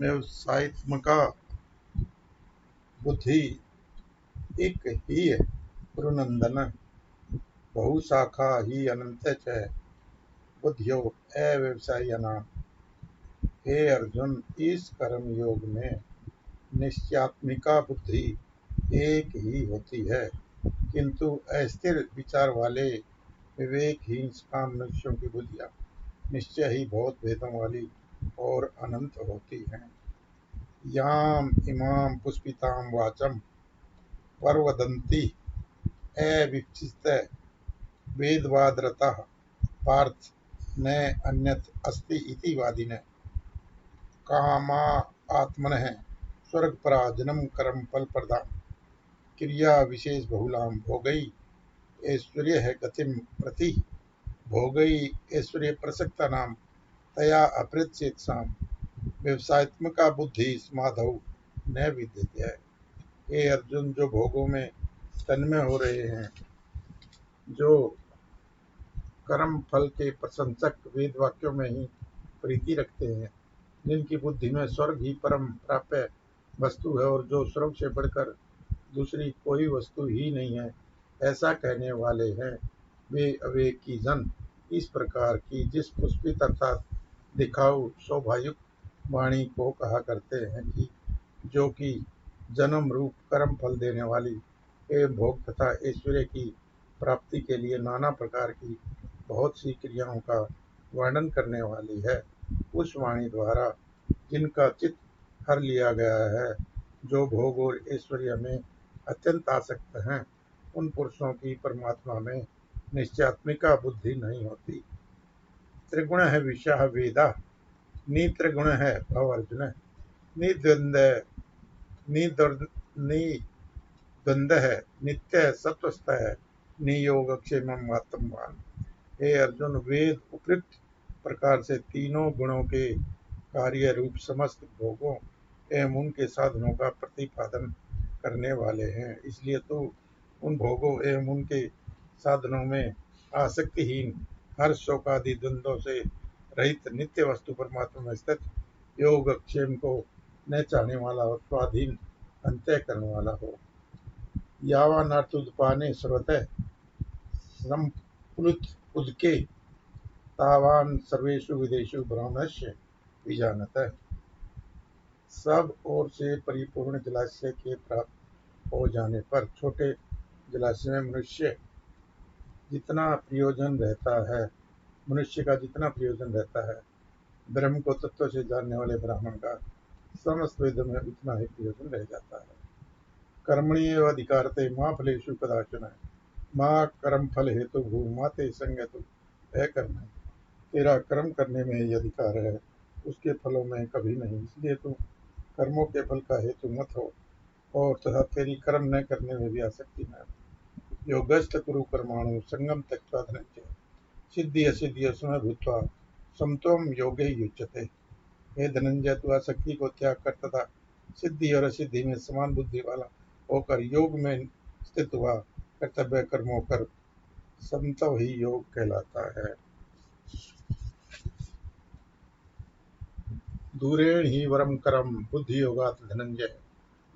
व्यवसायत्मका बुद्धि एक ही है गुरुनंदन, बहुशाखा ही अनंत च बुद्धियो अव्यवसायिनाम्। हे अर्जुन, इस कर्म योग में निश्चयात्मिका बुद्धि एक ही होती है, किंतु अस्थिर विचार वाले विवेकहीन काम मनुष्यों की बुद्धियां निश्चय ही बहुत भेदों वाली और अनंत होती हैं। याम इमाम पुष्पिताम वाचम परवदंती अविचित वेदवादरतः पार्थ न अन्यत् अस्ति इति वादिनः कामा आत्मनः स्वर्गपरा जन्म कर्म फल प्रदान क्रिया विशेष बहुलाम भोगई ऐश्वर्य गतिम प्रति भोगई ऐश्वर्य प्रसक्ता नाम तया अपृच्छेत्साम व्यवसायत्मका बुद्धि माधव न विद्यते है। हे अर्जुन, जो भोगों में तन्मय हो रहे हैं, जो कर्म फल के प्रशंसक वेद वाक्यों में ही प्रीति रखते हैं, जिनकी बुद्धि में स्वर्ग ही परम प्राप्य वस्तु है और जो स्वर्ग से बढ़कर दूसरी कोई वस्तु ही नहीं है, ऐसा कहने वाले हैं, वे अविवेकी जन इस प्रकार की जिस पुष्पित अर्थात दिखाऊ शोभायुक्त वाणी को कहा करते हैं कि जो कि जन्म रूप कर्म फल देने वाली एवं भोग तथा ऐश्वर्य की प्राप्ति के लिए नाना प्रकार की बहुत सी क्रियाओं का वर्णन करने वाली है, उस वाणी द्वारा जिनका चित्त हर लिया गया है, जो भोग और ऐश्वर्य में अत्यंत आसक्त हैं, उन पुरुषों की परमात्मा में निश्चयात्मिका बुद्धि नहीं होती। त्रिगुण है विषय वेदा, नित्रिगुण है भव अर्जुन, निद्वंद है नित्य सत्वस्थ है नियोग क्षेम आत्मवान। हे अर्जुन, वेद उपयुक्त प्रकार से तीनों गुणों के कार्य रूप समस्त भोगों एवं उनके साधनों का प्रतिपादन करने वाले हैं, इसलिए तो उन भोगों एवं उनके साधनों में आसक्तिहीन हर शोकादि द्वंद्वों से रहित नित्य वस्तु परमात्मा में स्थित योग क्षेम को न चाहने वाला और स्वाधीन अंतःकरण वाला हो। यावानर्थोत्पाने सर्वतः संप्लुत उदके तावान सर्वेषु विदेशु ब्राह्मणस्य विजानतः। सब ओर से परिपूर्ण जलाशय के प्राप्त हो जाने पर छोटे जलाशय में मनुष्य का जितना प्रयोजन रहता है, ब्रह्म को तत्व से जानने वाले ब्राह्मण का समस्त वेदों में उतना ही प्रयोजन रह जाता है। कर्मणि एव अधिकारते मां फलेषु कदाचन, मां कर्म फल हेतु भू माते संगतु अकर्म। तेरा कर्म करने में ही अधिकार है, उसके फलों में कभी नहीं, इसलिए तू कर्मों के फल का हेतु मत हो और तथा तेरी कर्म न करने में भी आसक्ति न हो। योगस्थ कुरु कर्माणु संगम त्यक्त्वा धनंजय सिद्धि असिद्धि समय भूत्वा समत्वम योगे युज्यते। हे धनंजय, तू आसक्ति को त्याग कर तथा सिद्धि और असिद्धि में समान बुद्धि वाला होकर योग में स्थित हुआ कर्तव्य कर्मों कर समत्व ही योग कहलाता है। दूरेण ही वरम करम बुद्धि योगात धनंजय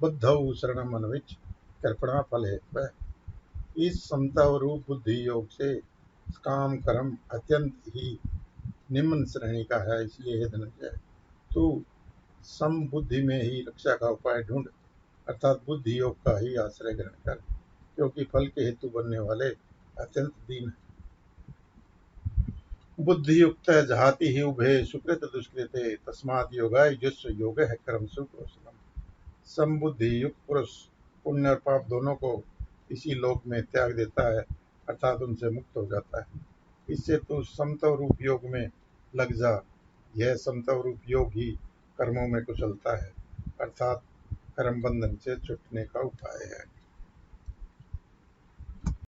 बुद्धौ शरणम अन्विच कृपणा फल हेतु। इस समता रूप बुद्धि योग से काम कर्म अत्यंत ही निम्न श्रेणी का है, इसलिए हे धनंजय, तू सम बुद्धि में ही रक्षा का उपाय ढूंढ, अर्थात बुद्धि योग का ही आश्रय ग्रहण कर, क्योंकि फल के हेतु बनने वाले अत्यंत दीन है। बुद्धि युक्त जहाति ही उभे सुकृत दुष्कृते तस्मात् योगाय जुस्व योग है कर्म सुकौशलम। समबुद्धि युक्त पुरुष पुण्य और पाप दोनों को इसी लोक में त्याग देता है, अर्थात उनसे मुक्त हो जाता है। इससे तू समत्व रूप योग में लग जा। यह समत्व रूप योग ही कर्मों में कुशलता है, अर्थात कर्म बंधन से छूटने का उपाय है।